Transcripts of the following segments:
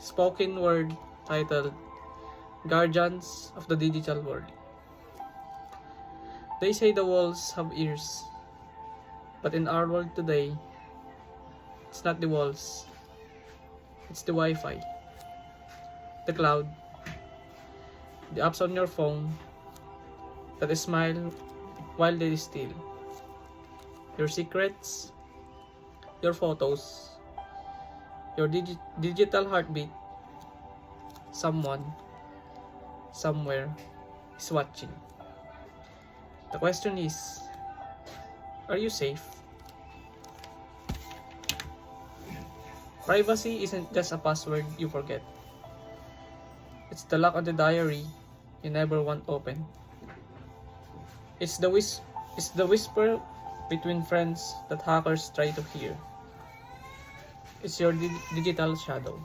spoken word titled Guardians of the Digital World. They say the walls have ears, but in our world today, it's not the walls, it's the Wi-Fi, the cloud, the apps on your phone that smile while they steal your secrets, your photos, your digital heartbeat. Someone, somewhere is watching. The question is, are you safe? Privacy isn't just a password you forget. It's the lock on the diary you never want open. It's the whisper between friends that hackers try to hear. It's your digital shadow,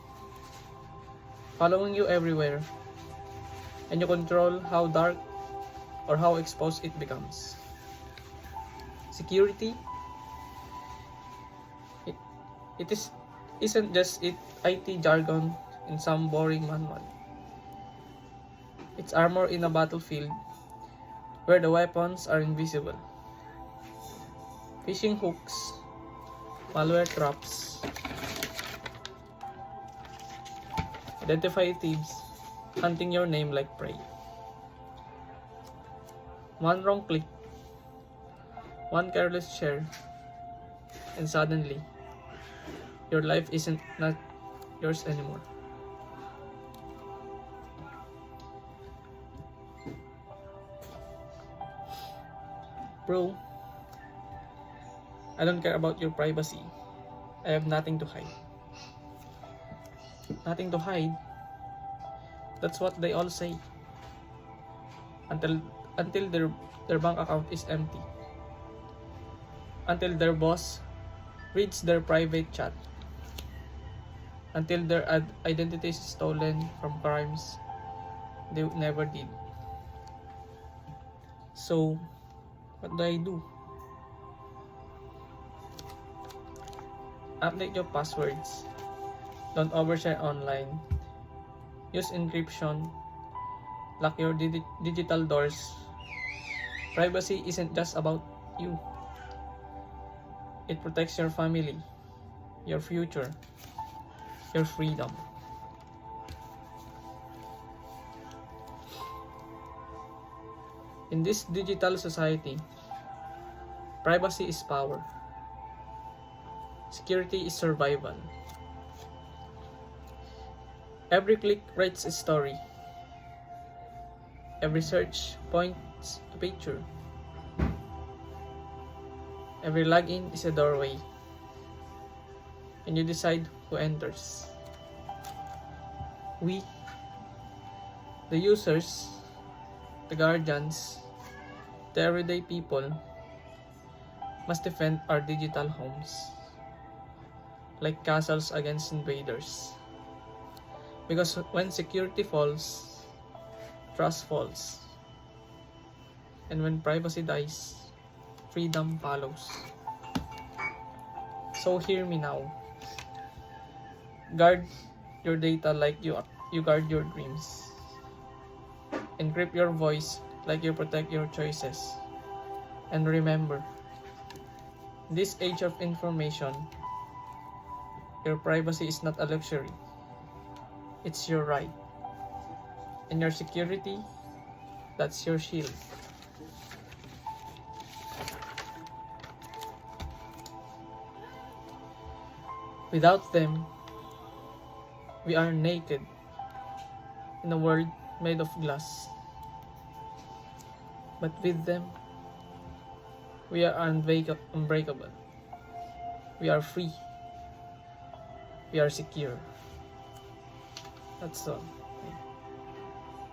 following you everywhere, and you control how dark or how exposed it becomes. Security, isn't just IT jargon in some boring manual. It's armor in a battlefield where the weapons are invisible. Phishing hooks, malware traps, identify thieves hunting your name like prey. One wrong click, one careless share, and suddenly, your life isn't not yours anymore. Bro, I don't care about your privacy. I have nothing to hide. Nothing to hide? That's what they all say. Until their bank account is empty. Until their boss reads their private chat. Until their identity is stolen from crimes they never did. So, what do I do? Update your passwords. Don't overshare online. Use encryption. Lock your digital doors. Privacy isn't just about you. It protects your family, your future, your freedom. In this digital society, privacy is power. Security is survival. Every click writes a story. Every search points a picture. Every login is a doorway. And you decide who enters. We, the users, the guardians, the everyday people, must defend our digital homes like castles against invaders. Because when security falls, trust falls. And when privacy dies, freedom follows. So hear me now. Guard your data like you guard your dreams. Encrypt your voice like you protect your choices. And remember, this age of information, your privacy is not a luxury. It's your right. And your security, that's your shield. Without them, we are naked in a world made of glass. But with them, we are unbreakable. We are free. We are secure. That's all.